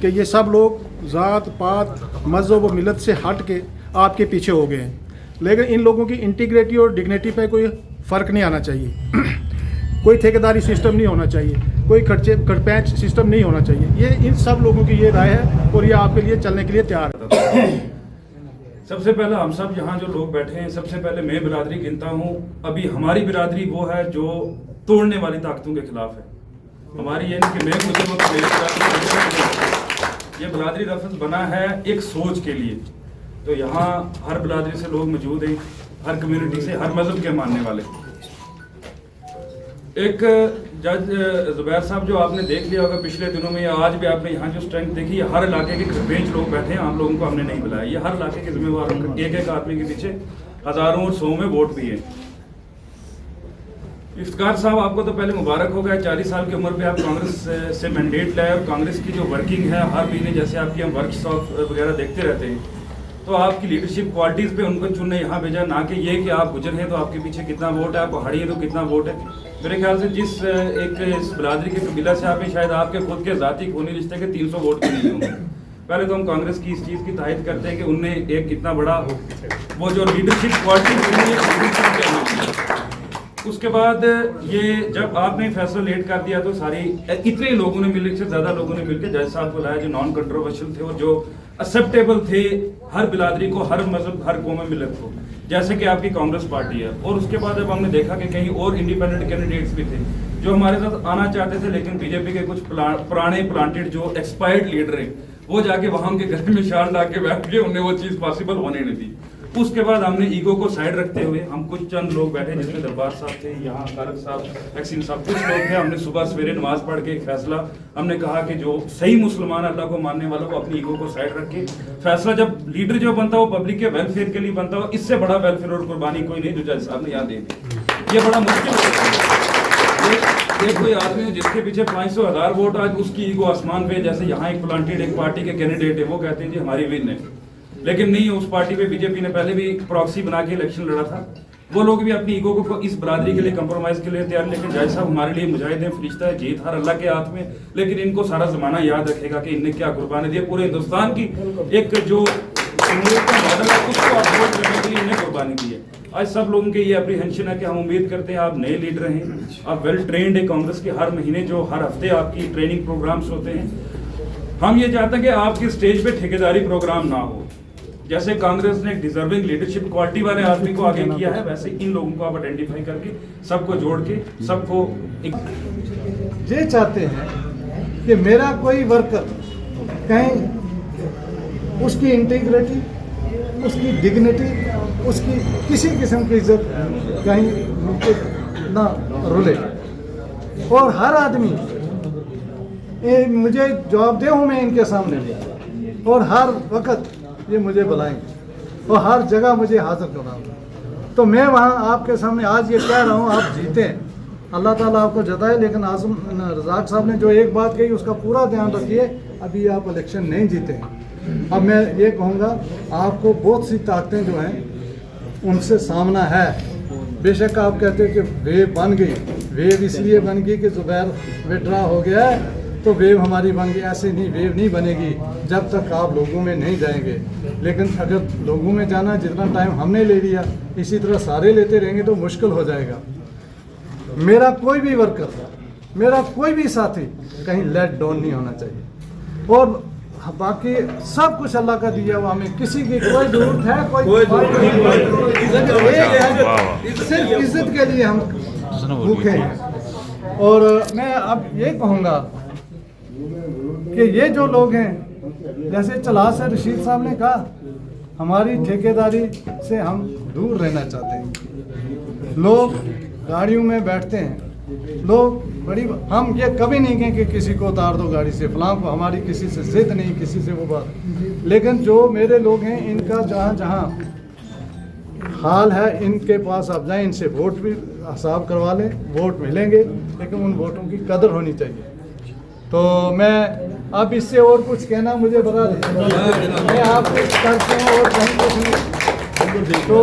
कि ये सब लोग ज़ात पात मज़हब व मिलत से हट के आपके पीछे हो गए हैं, लेकिन इन लोगों की इंटीग्रिटी और डिग्निटी पे कोई फ़र्क नहीं आना चाहिए। कोई ठेकेदारी सिस्टम नहीं होना चाहिए, कोई खर्चपैंच सिस्टम नहीं होना चाहिए। ये इन सब लोगों की ये राय है और ये आपके लिए चलने के लिए तैयार है। सबसे पहले हम सब यहाँ जो लोग बैठे हैं, सबसे पहले मैं बिरादरी गिनता हूँ। अभी हमारी बिरादरी वो है जो तोड़ने वाली ताकतों के खिलाफ है। हमारी ये नहीं कि मैं मुझे वो मेरी बिरादरी, ये बिरादरी लफ्ज़ बना है एक सोच के लिए। तो यहाँ हर बिरादरी से लोग मौजूद हैं, हर कम्युनिटी से, हर मजहब के मानने वाले। एक जज जुबैर साहब जो आपने देख लिया होगा पिछले दिनों में या आज भी आपने यहाँ जो स्ट्रेंथ देखी है, हर इलाके के बेंच लोग बैठे हैं, आम लोगों को हमने नहीं बुलाया। ये हर इलाके के जिम्मेवार एक एक आदमी के पीछे हजारों और सौ में वोट भी है। इफ्तिकार साहब आपको तो पहले मुबारक हो गया, 40 साल की उम्र पे आप कांग्रेस से मैंडेट लाए और कांग्रेस की जो वर्किंग है हर महीने जैसे आपकी हम वर्कशॉप वगैरह देखते रहते हैं, तो आपकी लीडरशिप क्वालिटीज़ पे उनको चुनने यहाँ भेजा, ना कि ये कि आप गुजर हैं तो आपके पीछे कितना वोट है, आप पहाड़ी हैं तो कितना वोट है। मेरे ख्याल से जिस एक इस बिरादरी के कबीला से आप हैं, शायद आपके खुद के ज़ाती खूनी रिश्ते के 300 वोट भी नहीं होंगे। पहले तो हम कांग्रेस की इस चीज़ की तारीफ करते हैं कि उनने एक कितना बड़ा वो जो लीडरशिप क्वालिटी, उसके बाद ये जब आपने फैसला लेट कर दिया तो सारी इतने लोगों ने मिलकर से ज़्यादा लोगों ने मिलकर जज साहब को लाया जो नॉन कंट्रोवर्शियल थे और जो एक्सेप्टेबल थे हर बिरादरी को, हर मजहब, हर कौम मिलत को, जैसे कि आपकी कांग्रेस पार्टी है। और उसके बाद अब हमने देखा कि कहीं और इंडिपेंडेंट कैंडिडेट्स भी थे जो हमारे साथ आना चाहते थे, लेकिन बीजेपी के कुछ पुराने प्लांटेड जो एक्सपायर्ड लीडर हैं वो जाके वहां के घर में शान ला के बैठ गए, उन्हें वो चीज़ पॉसिबल होने नहीं दी। उसके बाद हमने ईगो को साइड रखते हुए हम कुछ चंद लोग बैठे, जिसमें दरबार साहब थे, यहाँ कारक साहब, एक्सिन साहब, कुछ लोग थे। हमने सुबह सवेरे नमाज पढ़ के एक फैसला हमने कहा कि जो सही मुसलमान अल्लाह को मानने वाला वो अपनी ईगो को साइड रख के फैसला, जब लीडर जो बनता हो पब्लिक के वेलफेयर के लिए बनता हो, इससे बड़ा वेलफेयर और कुर्बानी कोई नहीं जो जज साहब ने यहाँ दे दी। ये बड़ा मुश्किल ये कोई आदमी है जिसके पीछे 500,000 वोट, आज उसकी ईगो आसमान पे, जैसे यहाँ एक प्लांटेड एक पार्टी के कैंडिडेट है, वो कहते हैं जी हमारी विन है, लेकिन नहीं, उस पार्टी पे बीजेपी ने पहले भी प्रॉक्सी बना के इलेक्शन लड़ा था। वो लोग भी अपनी ईगो को इस बरादरी के लिए कंप्रोमाइज के लिए तैयार, लेकिन जज साहब हमारे लिए मुजाहिद हैं, फरिश्ता है, जीत हर अल्लाह के हाथ में। लेकिन इनको सारा जमाना याद रखेगा कि इनने क्या कुर्बानी दी, पूरे हिंदुस्तान की एक जो मॉडल है उसको अफोर्ड करने के लिए इन्हें कुर्बानी दी है। आज सब लोगों के ये अप्रीहेंशन है कि हम उम्मीद करते हैं आप नए लीडर हैं, आप वेल ट्रेंड है। कांग्रेस के हर महीने जो हर हफ्ते आपकी ट्रेनिंग प्रोग्राम्स होते हैं, हम ये चाहते हैं कि आपकी स्टेज पे ठेकेदारी प्रोग्राम ना हो। जैसे कांग्रेस ने एक डिजर्विंग लीडरशिप क्वालिटी वाले आदमी को आगे किया है, वैसे इन लोगों को आप आइडेंटिफाई करके सबको जोड़ के सबको ये चाहते हैं कि मेरा कोई वर्कर कहीं उसकी इंटीग्रिटी, उसकी डिग्निटी, उसकी किसी किस्म की इज्जत कहीं ना रुले, और हर आदमी मुझे जवाबदेह हूँ मैं इनके सामने, और हर वक्त ये मुझे बुलाएंगे और हर जगह मुझे हाजिर कराएंगे। तो मैं वहाँ आपके सामने आज ये कह रहा हूँ, आप जीते, अल्लाह ताला आपको जताए, लेकिन आजम रज़ाक साहब ने जो एक बात कही उसका पूरा ध्यान रखिए। अभी आप इलेक्शन नहीं जीते हैं। अब मैं ये कहूँगा, आपको बहुत सी ताकतें जो हैं उनसे सामना है। बेशक आप कहते हैं कि वेव बन गई, वेव इसलिए बन गई कि जुबैर विड्रा हो गया है तो वेव हमारी बन गई। ऐसे नहीं, वेव नहीं बनेगी जब तक आप लोगों में नहीं जाएंगे। लेकिन अगर लोगों में जाना जितना टाइम हमने ले लिया, इसी तरह सारे लेते रहेंगे तो मुश्किल हो जाएगा। मेरा कोई भी वर्कर, मेरा कोई भी साथी कहीं लेट डाउन नहीं होना चाहिए। और बाकी सब कुछ अल्लाह का दिया हुआ, हमें किसी की कोई जरूरत है कोई सिर्फ इज्जत के लिए हम भूखे हैं। और मैं अब ये कहूँगा कि ये जो लोग हैं, जैसे चला से रशीद साहब ने कहा, हमारी ठेकेदारी से हम दूर रहना चाहते हैं। लोग गाड़ियों में बैठते हैं, लोग बड़ी, हम ये कभी नहीं कहें कि किसी को उतार दो गाड़ी से, फलां को, हमारी किसी से जिद नहीं, किसी से वो बात। लेकिन जो मेरे लोग हैं, इनका जहाँ जहाँ हाल है, इनके पास आप जाएं, इनसे वोट भी हिसाब करवा लें, वोट मिलेंगे, लेकिन उन वोटों की कदर होनी चाहिए। तो मैं अब इससे और कुछ कहना मुझे बता दें, मैं आप कुछ करते हैं और कहीं कुछ नहीं, तो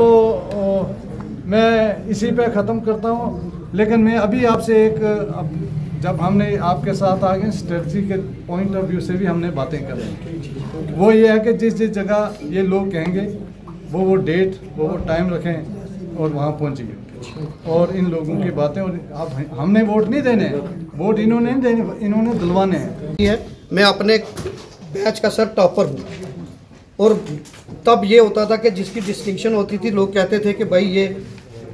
मैं इसी पे ख़त्म करता हूँ। लेकिन मैं अभी आपसे एक जब हमने आपके साथ आ गए स्ट्रेटजी के पॉइंट ऑफ व्यू से भी हमने बातें कर रहे वो ये है कि जिस जिस जगह ये लोग कहेंगे वो डेट वो टाइम रखें और वहाँ पहुँचिए और इन लोगों की बातें। और अब हमने वोट नहीं देने, वोट इन्होंने नहीं देने, इन्होंने दिलवाने हैं। मैं अपने बैच का सर टॉपर हूँ और तब ये होता था कि जिसकी डिस्टिंक्शन होती थी लोग कहते थे कि भाई ये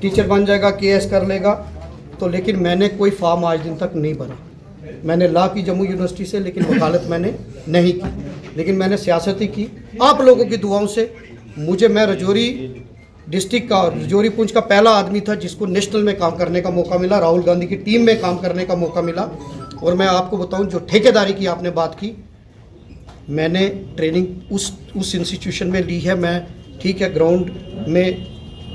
टीचर बन जाएगा, केएस कर लेगा। तो लेकिन मैंने कोई फॉर्म आज दिन तक नहीं भरा। मैंने लॉ की जम्मू यूनिवर्सिटी से, लेकिन वकालत मैंने नहीं की, लेकिन मैंने सियासत ही की। आप लोगों की दुआओं से मैं रजौरी डिस्ट्रिक्ट का और रजौरी पुंछ का पहला आदमी था जिसको नेशनल में काम करने का मौका मिला, राहुल गांधी की टीम में काम करने का मौका मिला। और मैं आपको बताऊं, जो ठेकेदारी की आपने बात की, मैंने ट्रेनिंग उस इंस्टीट्यूशन में ली है। मैं ठीक है ग्राउंड में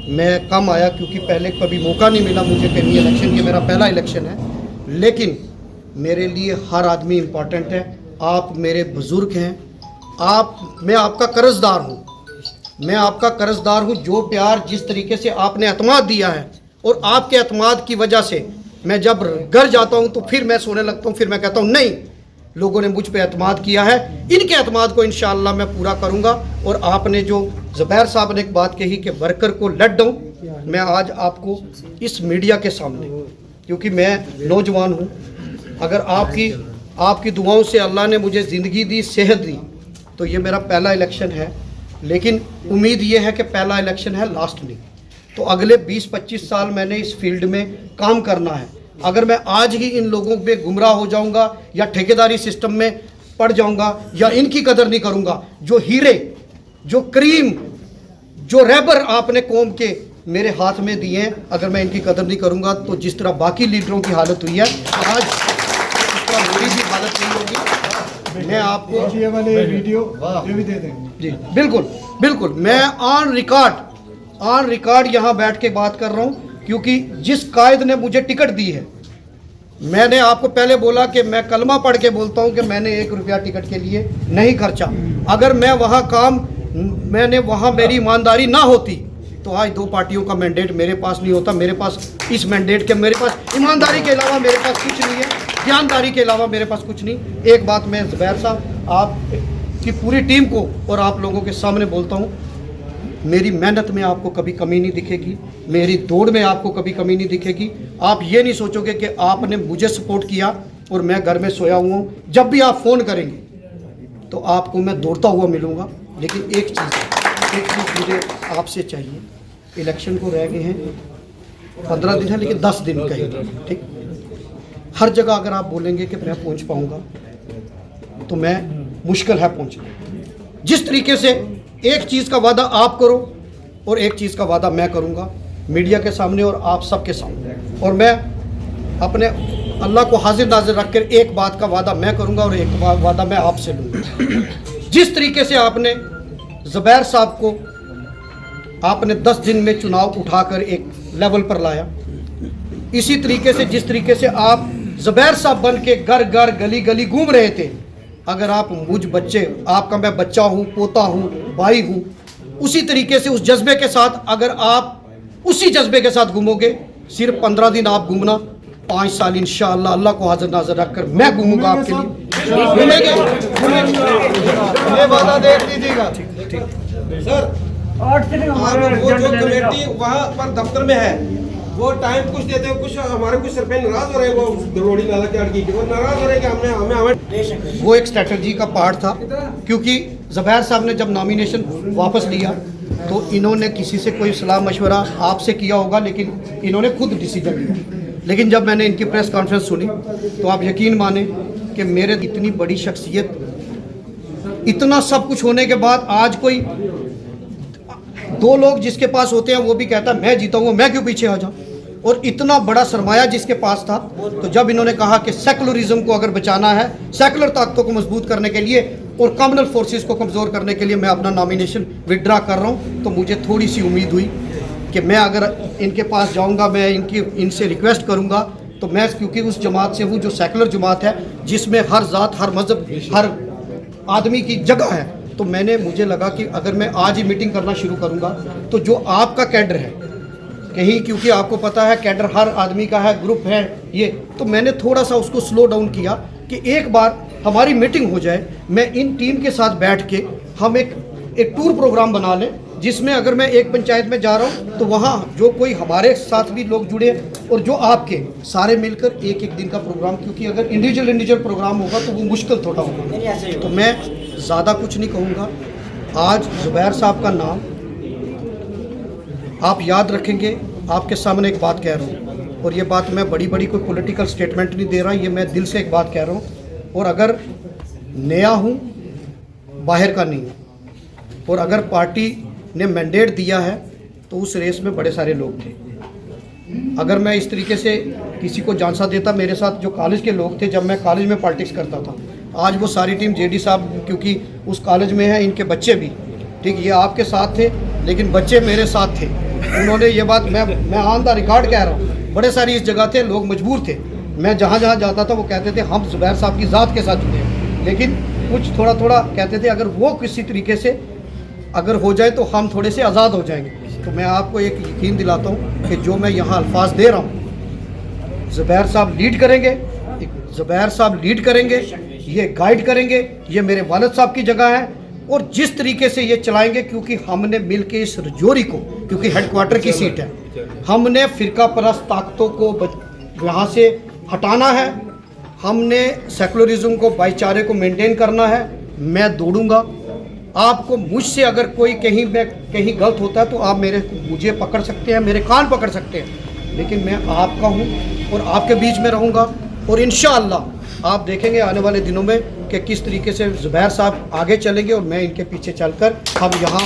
मैं कम आया क्योंकि पहले कभी मौका नहीं मिला मुझे कहीं इलेक्शन, ये मेरा पहला इलेक्शन है, लेकिन मेरे लिए हर आदमी इम्पॉर्टेंट है। आप मेरे बुज़ुर्ग हैं, मैं आपका कर्जदार हूँ, मैं आपका कर्जदार हूँ। जो प्यार जिस तरीके से आपने एतमाद दिया है और आपके एतमाद की वजह से मैं जब घर जाता हूँ तो फिर मैं सोने लगता हूँ, फिर मैं कहता हूँ नहीं, लोगों ने मुझ पे एतमाद किया है, इनके एतमाद को इंशाअल्लाह मैं पूरा करूँगा। और आपने जो ज़ुबैर साहब ने एक बात कही कि वर्कर को लेट डाउन, मैं आज आपको इस मीडिया के सामने, क्योंकि मैं नौजवान हूँ, अगर आपकी दुआओं से अल्लाह ने मुझे ज़िंदगी दी, सेहत दी, तो ये मेरा पहला इलेक्शन है। लेकिन उम्मीद ये है कि पहला इलेक्शन है, लास्ट नहीं। तो अगले 20-25 साल मैंने इस फील्ड में काम करना है। अगर मैं आज ही इन लोगों पे गुमराह हो जाऊंगा या ठेकेदारी सिस्टम में पड़ जाऊंगा या इनकी कदर नहीं करूंगा, जो हीरे, जो क्रीम, जो रैबर आपने कौम के मेरे हाथ में दिए हैं, अगर मैं इनकी कदर नहीं करूंगा तो जिस तरह बाकी लीडरों की हालत हुई है आज इस तरह मेरी भी हालत नहीं होगी। मैं आपको ये वाले वीडियो ये भी दे देंगे जी, बिल्कुल मैं ऑन रिकॉर्ड यहाँ बैठ के बात कर रहा हूँ, क्योंकि जिस कायद ने मुझे टिकट दी है, मैंने आपको पहले बोला कि मैं कलमा पढ़ के बोलता हूँ कि मैंने 1 रुपया टिकट के लिए नहीं खर्चा। अगर मैं वहाँ मेरी ईमानदारी ना होती तो आज 2 पार्टियों का मैंडेट मेरे पास नहीं होता। मेरे पास इस मैंडेट के, मेरे पास ईमानदारी के अलावा मेरे पास कुछ नहीं है, ईमानदारी के अलावा मेरे पास कुछ नहीं। एक बात मैं ज़ुबैर साहब आपकी पूरी टीम को और आप लोगों के सामने बोलता हूँ, मेरी मेहनत में आपको कभी कमी नहीं दिखेगी, मेरी दौड़ में आपको कभी कमी नहीं दिखेगी। आप ये नहीं सोचोगे कि आपने मुझे सपोर्ट किया और मैं घर में सोया हुआ हूँ। जब भी आप फ़ोन करेंगे तो आपको मैं दौड़ता हुआ मिलूँगा। लेकिन एक चीज़ मुझे आपसे चाहिए, इलेक्शन को रह गए हैं 15 दिन है, लेकिन 10 दिन कहेंगे, ठीक। हर जगह अगर आप बोलेंगे कि मैं पहुँच पाऊँगा तो मैं मुश्किल है पहुँचना। जिस तरीके से एक चीज़ का वादा आप करो और एक चीज़ का वादा मैं करूंगा मीडिया के सामने और आप सबके सामने, और मैं अपने अल्लाह को हाजिर नाजिर रखकर एक बात का वादा मैं करूंगा और एक वादा मैं आपसे लूँगा। जिस तरीके से आपने ज़ुबैर साहब को आपने 10 दिन में चुनाव उठाकर एक लेवल पर लाया, इसी तरीके से जिस तरीके से आप ज़ुबैर साहब बन के घर घर गली गली घूम रहे थे, अगर आप मुझ बच्चे, आपका मैं बच्चा हूँ, पोता हूँ, भाई हूँ, उसी तरीके से उस जज्बे के साथ अगर आप उसी जज्बे के साथ घूमोगे, सिर्फ 15 दिन आप घूमना, 5 साल इंशाअल्लाह अल्लाह को हाजिर नाज़िर रखकर मैं घूमूंगा आपके लिए। घूमेंगे, ये वादा देख लीजिएगा। सर, आप वो जो कमेटी वहाँ पर दफ्तर में है, वो टाइम कुछ देते हैं, कुछ हमारे कुछ सरपंच नाराज हो रहे हैं, वो रोड़ी नाला की अड़की वो नाराज हो रहे हैं कि हमें वो एक स्ट्रेटजी का पार्ट था, क्योंकि ज़ुबैर साहब ने जब नॉमिनेशन वापस लिया तो इन्होंने किसी से कोई सलाह मशवरा आपसे किया होगा, लेकिन इन्होंने खुद डिसीजन लिया। लेकिन जब मैंने इनकी प्रेस कॉन्फ्रेंस सुनी तो आप यकीन माने कि मेरे इतनी बड़ी शख्सियत, इतना सब कुछ होने के बाद आज कोई 2 लोग जिसके पास होते हैं वो भी कहता है मैं जीता हूँ, मैं क्यों पीछे आ जाऊँ, और इतना बड़ा सरमाया जिसके पास था। तो जब इन्होंने कहा कि सेकुलरिज्म को अगर बचाना है, सेकुलर ताकतों को मजबूत करने के लिए और कम्युनल फोर्सेस को कमज़ोर करने के लिए मैं अपना नॉमिनेशन विड्रा कर रहा हूँ, तो मुझे थोड़ी सी उम्मीद हुई कि मैं अगर इनके पास जाऊँगा, मैं इनसे रिक्वेस्ट करूँगा, तो मैं क्योंकि उस जमात से हूँ जो सेकुलर जमात है, जिसमें हर ज़ात, हर मज़हब, हर आदमी की जगह है, तो मुझे लगा कि अगर मैं आज ही मीटिंग करना शुरू करूँगा तो जो आपका कैडर है कहीं, क्योंकि आपको पता है कैडर हर आदमी का है, ग्रुप है ये, तो मैंने थोड़ा सा उसको स्लो डाउन किया कि एक बार हमारी मीटिंग हो जाए, मैं इन टीम के साथ बैठ के हम एक टूर प्रोग्राम बना लें, जिसमें अगर मैं एक पंचायत में जा रहा हूँ तो वहाँ जो कोई हमारे साथ भी लोग जुड़े और जो आपके सारे मिलकर एक एक दिन का प्रोग्राम, क्योंकि अगर इंडिविजुअल प्रोग्राम होगा तो वो मुश्किल थोड़ा होगा। तो मैं ज़्यादा कुछ नहीं कहूँगा। आज ज़ुबैर साहब का नाम आप याद रखेंगे। आपके सामने एक बात कह रहा हूँ, और ये बात मैं बड़ी बड़ी कोई पॉलिटिकल स्टेटमेंट नहीं दे रहा, ये मैं दिल से एक बात कह रहा हूँ। और अगर नया हूँ, बाहर का नहीं हूँ, और अगर पार्टी ने मैंडेट दिया है तो उस रेस में बड़े सारे लोग थे। अगर मैं इस तरीके से किसी को झांसा देता, मेरे साथ जो कॉलेज के लोग थे जब मैं कॉलेज में पॉलिटिक्स करता था, आज वो सारी टीम जेडी साहब क्योंकि उस कॉलेज में है, इनके बच्चे भी ठीक, ये आपके साथ थे लेकिन बच्चे मेरे साथ थे। उन्होंने ये बात, मैं ऑन द रिकॉर्ड कह रहा हूँ, बड़े सारी इस जगह थे, लोग मजबूर थे। मैं जहाँ जहाँ जाता था वो कहते थे हम ज़ुबैर साहब की ज़ात के साथ जुड़े हैं, लेकिन कुछ थोड़ा थोड़ा कहते थे अगर वो किसी तरीके से अगर हो जाए तो हम थोड़े से आज़ाद हो जाएंगे। तो मैं आपको एक यकीन दिलाता हूँ कि जो मैं यहाँ अल्फाज दे रहा हूँ, ज़ुबैर साहब लीड करेंगे, ज़ुबैर साहब लीड करेंगे, ये गाइड करेंगे, ये मेरे वालिद साहब की जगह है, और जिस तरीके से ये चलाएंगे, क्योंकि हमने मिल के इस रजौरी को, क्योंकि हेडक्वार्टर की सीट है, हमने फ़िरका परस्त ताकतों को यहाँ से हटाना है, हमने सेकुलरिज्म को, भाईचारे को मेंटेन करना है। मैं दौड़ूंगा। आपको मुझसे अगर कोई कहीं गलत होता है तो आप मुझे पकड़ सकते हैं, मेरे कान पकड़ सकते हैं, लेकिन मैं आपका हूँ और आपके बीच में रहूँगा। और इंशाअल्लाह आप देखेंगे आने वाले दिनों में कि किस तरीके से ज़ुबैर साहब आगे चलेंगे और मैं इनके पीछे चलकर हम यहाँ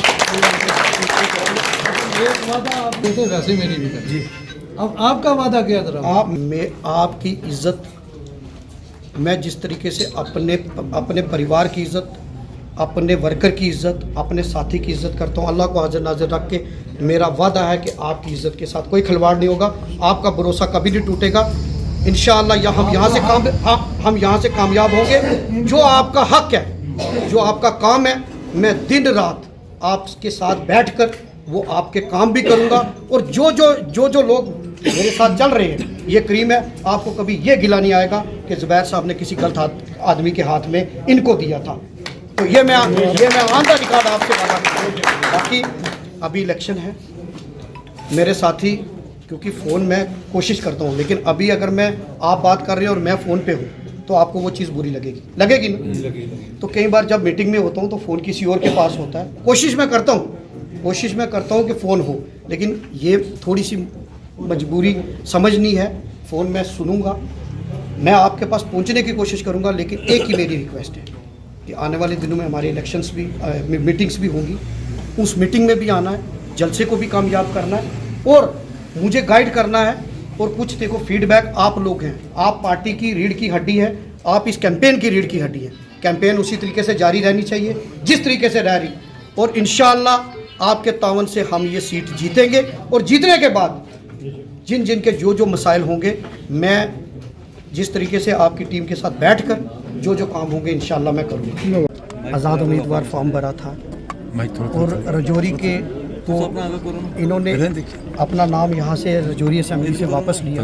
एक वादा आप देते वैसे मेरी भी कर जी। अब आपका वादा क्या था? आपकी इज्जत, मैं जिस तरीके से अपने परिवार की इज्जत, अपने वर्कर की इज्जत, अपने साथी की इज्जत करता हूँ, अल्लाह को हाजिर नाजिर रख के मेरा वादा है कि आपकी इज्जत के साथ कोई खिलवाड़ नहीं होगा, आपका भरोसा कभी नहीं टूटेगा। इंशाअल्लाह हम यहाँ से कामयाब होंगे। जो आपका हक है, जो आपका काम है, मैं दिन रात आपके साथ बैठकर वो आपके काम भी करूँगा। और जो लोग मेरे साथ चल रहे हैं, ये करीम है, आपको कभी ये गिला नहीं आएगा कि ज़ुबैर साहब ने किसी गलत आदमी के हाथ में इनको दिया था। तो ये मैं ऑन द रिकॉर्ड आपसे वादा करता हूँ। बाकी अभी इलेक्शन है, मेरे साथी, क्योंकि फ़ोन में कोशिश करता हूँ, लेकिन अभी अगर आप बात कर रहे हैं और मैं फ़ोन पे हूँ तो आपको वो चीज़ बुरी लगेगी ना? तो कई बार जब मीटिंग में होता हूँ तो फ़ोन किसी और के पास होता है। कोशिश मैं करता हूँ कि फ़ोन हो, लेकिन ये थोड़ी सी मजबूरी समझनी है। फ़ोन मैं सुनूँगा, मैं आपके पास पहुँचने की कोशिश करूँगा, लेकिन एक ही मेरी रिक्वेस्ट है कि आने वाले दिनों में हमारे इलेक्शंस भी मीटिंग्स भी होंगी, उस मीटिंग में भी आना है, जलसे को भी कामयाब करना है और मुझे गाइड करना है। और कुछ देखो फीडबैक आप लोग हैं, आप पार्टी की रीढ़ की हड्डी है, आप इस कैंपेन की रीढ़ की हड्डी है। कैंपेन उसी तरीके से जारी रहनी चाहिए जिस तरीके से रह रही, और इंशाअल्लाह आपके तावन से हम ये सीट जीतेंगे। और जीतने के बाद जिन के जो मसाइल होंगे, मैं जिस तरीके से आपकी टीम के साथ बैठकर जो काम होंगे इंशाअल्लाह मैं करूँगा। आज़ाद उम्मीदवार फॉर्म भरा था और रजौरी के तो इन्होंने अपना नाम यहाँ से रजौरी असेंबली से वापस लिया।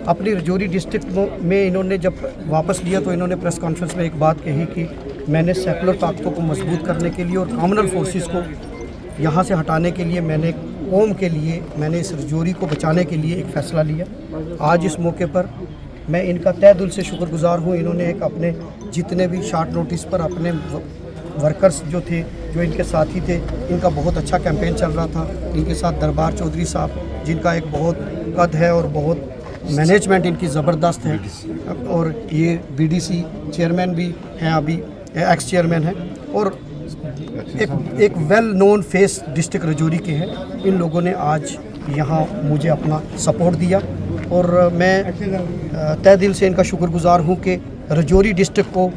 अपनी रजौरी डिस्ट्रिक्ट में इन्होंने जब वापस लिया तो इन्होंने प्रेस कॉन्फ्रेंस में एक बात कही कि मैंने सेकुलर ताकतों को मजबूत करने के लिए और कॉमनल फोर्सेस को यहाँ से हटाने के लिए, मैंने कौम के लिए, मैंने इस रजौरी को बचाने के लिए एक फ़ैसला लिया। आज इस मौके पर मैं इनका तहे दिल से शुक्रगुजार हूँ। इन्होंने एक अपने जितने भी शॉर्ट नोटिस पर अपने वर्कर्स जो थे, जो इनके साथी थे, इनका बहुत अच्छा कैंपेन चल रहा था। इनके साथ दरबार चौधरी साहब, जिनका एक बहुत कद है और बहुत मैनेजमेंट इनकी ज़बरदस्त है, और ये बीडीसी चेयरमैन भी हैं, अभी एक्स चेयरमैन हैं, और एक well known face district Rajouri के हैं। इन लोगों ने आज यहाँ मुझे अपना सपोर्ट दिया और मैं तहे दिल से इनका शुक्रगुजार हूँ कि रजौरी डिस्ट्रिक्ट को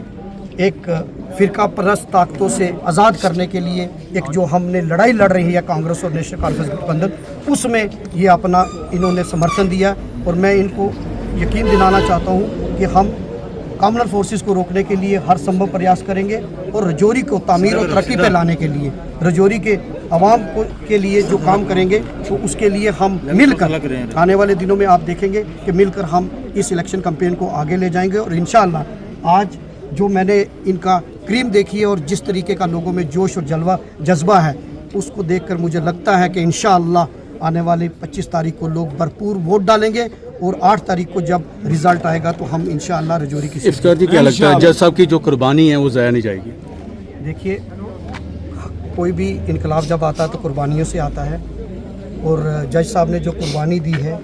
एक फ़िरका परस्त ताकतों से आज़ाद करने के लिए एक जो हमने लड़ाई लड़ रही है कांग्रेस और नेशनल कॉन्फ्रेंस गठबंधन, उसमें ये अपना इन्होंने समर्थन दिया। और मैं इनको यकीन दिलाना चाहता हूँ कि हम कॉमनल फोर्सेस को रोकने के लिए हर संभव प्रयास करेंगे और रजौरी को तामीर और तरक्की पे लाने के लिए, रजौरी के आवाम को के लिए जो काम करेंगे तो उसके लिए हम मिलकर आने वाले दिनों में आप देखेंगे कि मिलकर हम इस इलेक्शन कैंपेन को आगे ले जाएंगे। और इंशाअल्लाह आज जो मैंने इनका क्रीम देखी है और जिस तरीके का लोगों में जोश और जज्बा है, उसको देखकर मुझे लगता है कि इंशाअल्लाह आने वाले 25 तारीख को लोग भरपूर वोट डालेंगे और 8 तारीख को जब रिज़ल्ट आएगा तो हम इंशाअल्लाह रजौरी की इफ्तिखार जी क्या लगता है जज साहब की जो कुर्बानी है वो ज़ाया नहीं जाएगी? देखिए, कोई भी इनकलाब जब आता है तो कुर्बानियों से आता है और जज साहब ने जो कुर्बानी दी है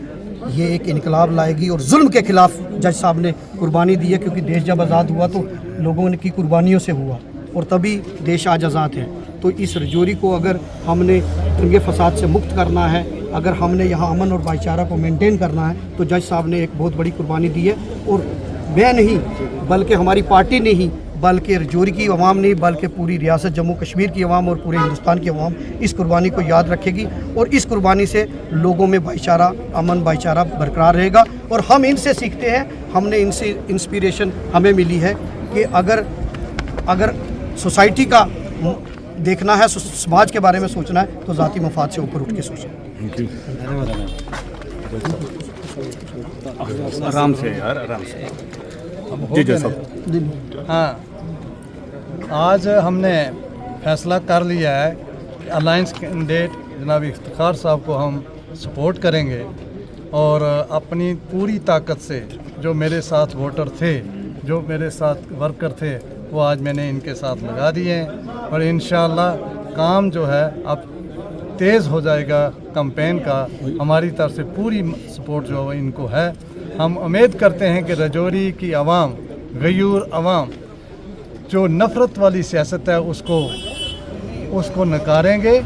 ये एक इनकलाब लाएगी और जुल्म के ख़िलाफ़ जज साहब ने कुर्बानी दी है, क्योंकि देश जब आज़ाद हुआ तो लोगों की कुर्बानियों से हुआ और तभी देश आज आज़ाद है। तो इस रजौरी को अगर हमने दंगे फसाद से मुक्त करना है, अगर हमने यहाँ अमन और भाईचारा को मेंटेन करना है तो जज साहब ने एक बहुत बड़ी कुर्बानी दी है। और मैं नहीं बल्कि हमारी पार्टी ने ही, बल्कि रजौरी की अवाम नहीं, बल्कि पूरी रियासत जम्मू कश्मीर की अवाम और पूरे हिंदुस्तान की अवाम इस कुर्बानी को याद रखेगी और इस कुर्बानी से लोगों में भाईचारा, अमन भाईचारा बरकरार रहेगा। और हम इनसे सीखते हैं, हमने इनसे इंस्पिरेशन हमें मिली है कि अगर सोसाइटी का देखना है, समाज के बारे में सोचना है तो ज़ाती मफाद से ऊपर उठ के सोचें। आराम से यार, आराम से। जी जज साहब। हाँ, आज हमने फैसला कर लिया है कि अलायंस कैंडिडेट जनाब इफ्तिखार साहब को हम सपोर्ट करेंगे और अपनी पूरी ताकत से जो मेरे साथ वोटर थे, जो मेरे साथ वर्कर थे, वो आज मैंने इनके साथ लगा दिए हैं और इंशाअल्लाह काम जो है अब तेज़ हो जाएगा कैंपेन का। हमारी तरफ से पूरी सपोर्ट जो है इनको है। हम उम्मीद करते हैं कि रजौरी की आवाम, गयूर आवाम जो नफ़रत वाली सियासत है उसको नकारेंगे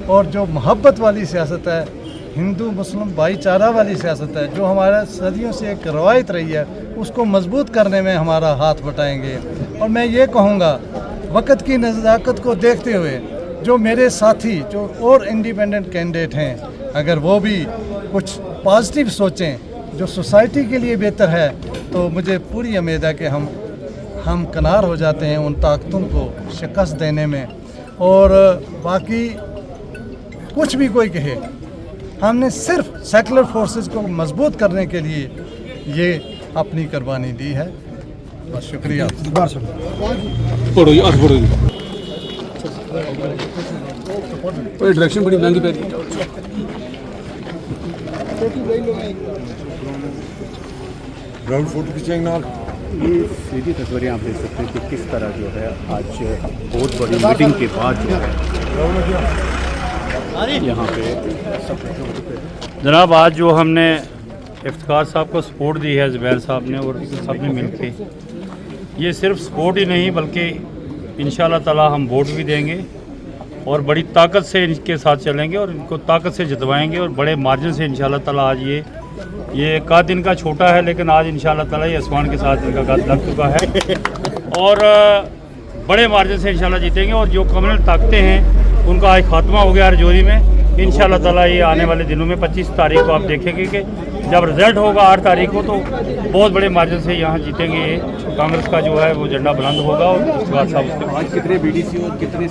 और जो मोहब्बत वाली सियासत है, हिंदू मुस्लिम भाईचारा वाली सियासत है, जो हमारा सदियों से एक रवायत रही है, उसको मजबूत करने में हमारा हाथ बटाएंगे। और मैं ये कहूँगा, वक्त की नज़ाकत को देखते हुए जो मेरे साथी जो और इंडिपेंडेंट कैंडिडेट हैं, अगर वो भी कुछ पॉजिटिव सोचें जो सोसाइटी के लिए बेहतर है, तो मुझे पूरी उम्मीद है कि हम कनार हो जाते हैं उन ताकतों को शिकस्त देने में। और बाकी कुछ भी कोई कहे, हमने सिर्फ सेकुलर फोर्सेस को मजबूत करने के लिए ये अपनी कुर्बानी दी है। बस शुक्रिया। डायरेक्शन बड़ी महंगी पै रही है। ग्राउंड फोटो खींचेंगे नाल। ये सीधी तस्वीरें आप देख सकते हैं कि किस तरह जो है आज बहुत बड़ी मीटिंग के बाद जो है यहाँ पे जनाब आज जो हमने इफ्तिखार साहब को सपोर्ट दी है ज़ुबैर साहब ने और सब ने मिल के, ये सिर्फ सपोर्ट ही नहीं बल्कि इंशाअल्लाह ताला हम वोट भी देंगे और बड़ी ताकत से इनके साथ चलेंगे और इनको ताकत से जितवाएंगे और बड़े मार्जिन से इंशाअल्लाह ताला। आज ये कद इनका छोटा है लेकिन आज इंशाअल्लाह ताला ये आसमान के साथ इनका कद लग चुका है और बड़े मार्जिन से इंशाअल्लाह जीतेंगे। और जो कम्युनल ताकतें हैं उनका आज खात्मा हो गया रजौरी में। इंशाअल्लाह ताला ये आने वाले दिनों में 25 तारीख को आप देखेंगे कि जब रिज़ल्ट होगा 8 तारीख को, तो बहुत बड़े मार्जिन से यहाँ जीतेंगे। कांग्रेस का जो है वो झंडा बुलंद होगा और उसके बाद सब आज कितने BDC और कितने